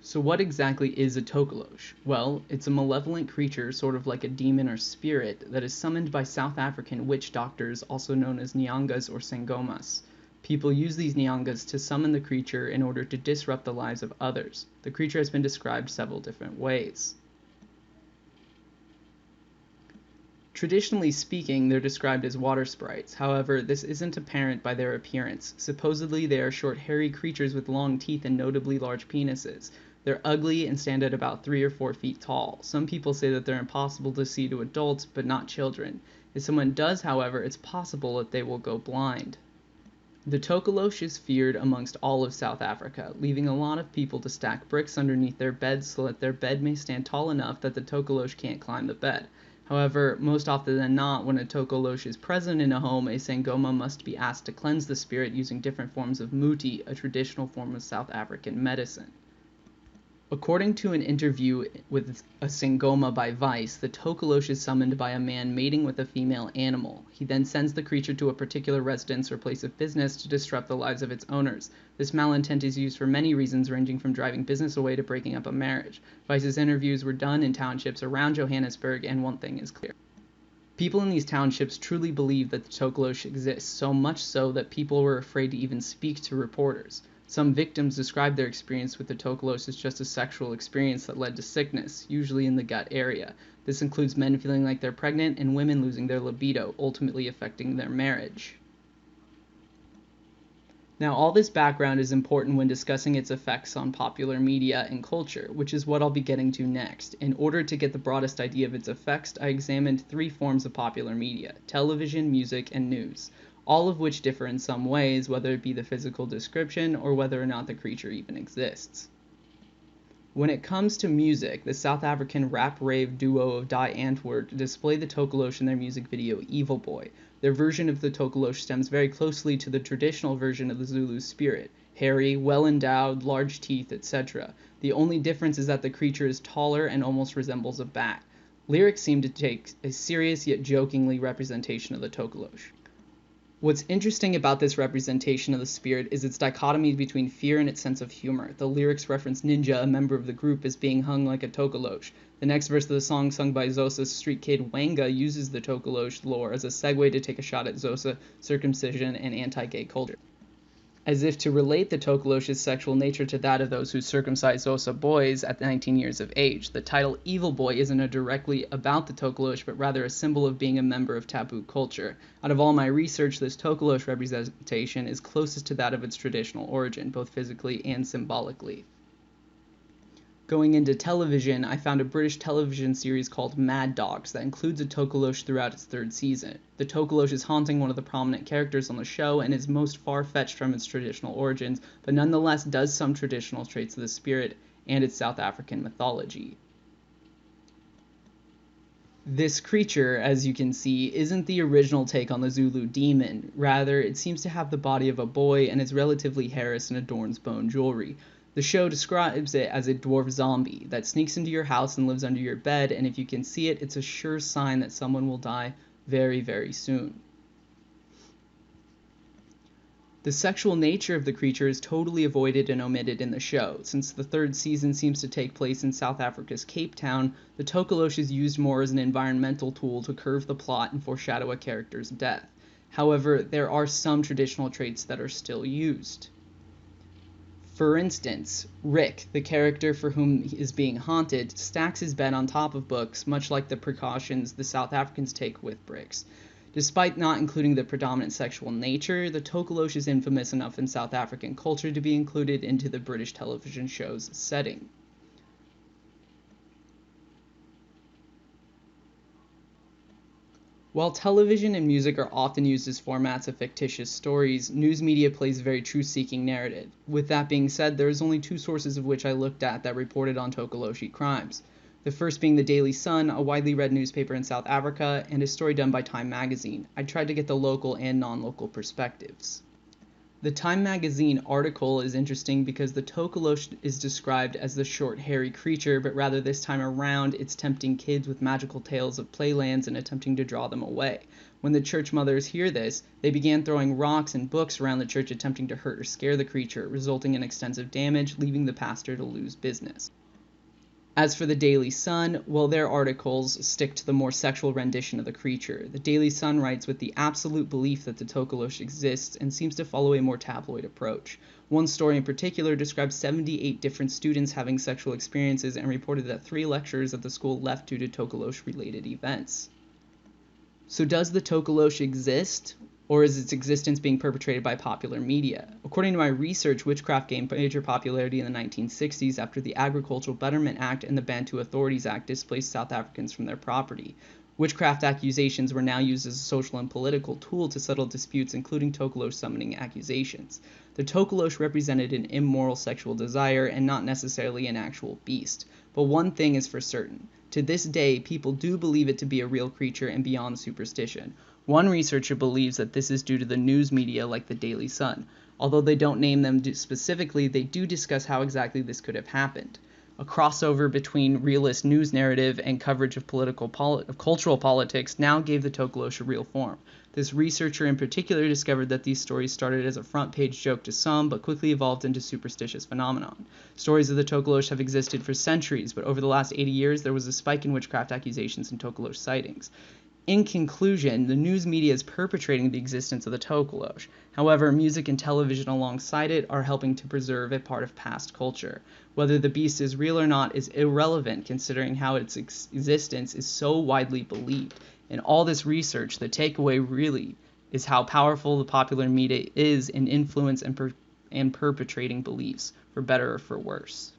So what exactly is a Tokoloshe? Well, it's a malevolent creature, sort of like a demon or spirit, that is summoned by South African witch doctors, also known as nyangas or sangomas. People use these nyangas to summon the creature in order to disrupt the lives of others. The creature has been described several different ways. Traditionally speaking, they're described as water sprites. However, this isn't apparent by their appearance. Supposedly, they are short, hairy creatures with long teeth and notably large penises. They're ugly and stand at about 3 or 4 feet tall. Some people say that they're impossible to see to adults, but not children. If someone does, however, it's possible that they will go blind. The Tokoloshe is feared amongst all of South Africa, leaving a lot of people to stack bricks underneath their beds so that their bed may stand tall enough that the Tokoloshe can't climb the bed. However, most often than not, when a Tokoloshe is present in a home, a Sangoma must be asked to cleanse the spirit using different forms of muti, a traditional form of South African medicine. According to an interview with a Sangoma by Vice, the Tokoloshe is summoned by a man mating with a female animal. He then sends the creature to a particular residence or place of business to disrupt the lives of its owners. This malintent is used for many reasons, ranging from driving business away to breaking up a marriage. Vice's interviews were done in townships around Johannesburg, and one thing is clear. People in these townships truly believe that the Tokoloshe exists, so much so that people were afraid to even speak to reporters. Some victims described their experience with the Tokoloshe as just a sexual experience that led to sickness, usually in the gut area. This includes men feeling like they're pregnant and women losing their libido, ultimately affecting their marriage. Now, all this background is important when discussing its effects on popular media and culture, which is what I'll be getting to next. In order to get the broadest idea of its effects, I examined 3 forms of popular media: television, music, and news, all of which differ in some ways, whether it be the physical description or whether or not the creature even exists. When it comes to music, the South African rap-rave duo of Die Antwoord display the Tokoloshe in their music video Evil Boy. Their version of the Tokoloshe stems very closely to the traditional version of the Zulu spirit: hairy, well-endowed, large teeth, etc. The only difference is that the creature is taller and almost resembles a bat. Lyrics seem to take a serious yet jokingly representation of the Tokoloshe. What's interesting about this representation of the spirit is its dichotomy between fear and its sense of humor. The lyrics reference Ninja, a member of the group, as being hung like a Tokoloshe. The next verse of the song, sung by Xhosa's street kid Wanga, uses the Tokoloshe lore as a segue to take a shot at Xhosa, circumcision, and anti-gay culture, as if to relate the Tokoloshe's sexual nature to that of those who circumcise Xhosa boys at 19 years of age. The title Evil Boy isn't directly about the Tokoloshe, but rather a symbol of being a member of taboo culture. Out of all my research, this Tokoloshe representation is closest to that of its traditional origin, both physically and symbolically. Going into television, I found a British television series called Mad Dogs that includes a Tokoloshe throughout its 3rd season. The Tokoloshe is haunting one of the prominent characters on the show and is most far-fetched from its traditional origins, but nonetheless does some traditional traits of the spirit and its South African mythology. This creature, as you can see, isn't the original take on the Zulu demon. Rather, it seems to have the body of a boy and is relatively hairless and adorns bone jewelry. The show describes it as a dwarf zombie that sneaks into your house and lives under your bed, and if you can see it, it's a sure sign that someone will die very, very soon. The sexual nature of the creature is totally avoided and omitted in the show. Since the 3rd season seems to take place in South Africa's Cape Town, the Tokoloshe is used more as an environmental tool to curve the plot and foreshadow a character's death. However, there are some traditional traits that are still used. For instance, Rick, the character for whom he is being haunted, stacks his bed on top of books, much like the precautions the South Africans take with bricks. Despite not including the predominant sexual nature, the Tokoloshe is infamous enough in South African culture to be included into the British television show's setting. While television and music are often used as formats of fictitious stories, news media plays a very truth-seeking narrative. With that being said, there is only 2 sources of which I looked at that reported on Tokoloshe crimes. The first being the Daily Sun, a widely read newspaper in South Africa, and a story done by Time magazine. I tried to get the local and non-local perspectives. The Time magazine article is interesting because the Tokoloshe is described as the short, hairy creature, but rather this time around it's tempting kids with magical tales of playlands and attempting to draw them away. When the church mothers hear this, they began throwing rocks and books around the church attempting to hurt or scare the creature, resulting in extensive damage, leaving the pastor to lose business. As for the Daily Sun, well, their articles stick to the more sexual rendition of the creature. The Daily Sun writes with the absolute belief that the Tokoloshe exists and seems to follow a more tabloid approach. One story in particular describes 78 different students having sexual experiences and reported that 3 lecturers at the school left due to Tokoloshe-related events. So does the Tokoloshe exist? Or is its existence being perpetrated by popular media? According to my research, witchcraft gained major popularity in the 1960s after the Agricultural Betterment Act and the Bantu Authorities Act displaced South Africans from their property. Witchcraft accusations were now used as a social and political tool to settle disputes, including Tokoloshe summoning accusations. The Tokoloshe represented an immoral sexual desire and not necessarily an actual beast. But one thing is for certain. To this day, people do believe it to be a real creature and beyond superstition. One researcher believes that this is due to the news media like the Daily Sun. Although they don't name them specifically, they do discuss how exactly this could have happened. A crossover between realist news narrative and coverage of cultural politics now gave the Tokoloshe a real form. This researcher in particular discovered that these stories started as a front-page joke to some, but quickly evolved into superstitious phenomenon. Stories of the Tokoloshe have existed for centuries, but over the last 80 years there was a spike in witchcraft accusations and Tokoloshe sightings. In conclusion, the news media is perpetrating the existence of the Tokoloshe. However, music and television alongside it are helping to preserve a part of past culture. Whether the beast is real or not is irrelevant considering how its existence is so widely believed. In all this research, the takeaway really is how powerful the popular media is in influence and perpetrating beliefs, for better or for worse.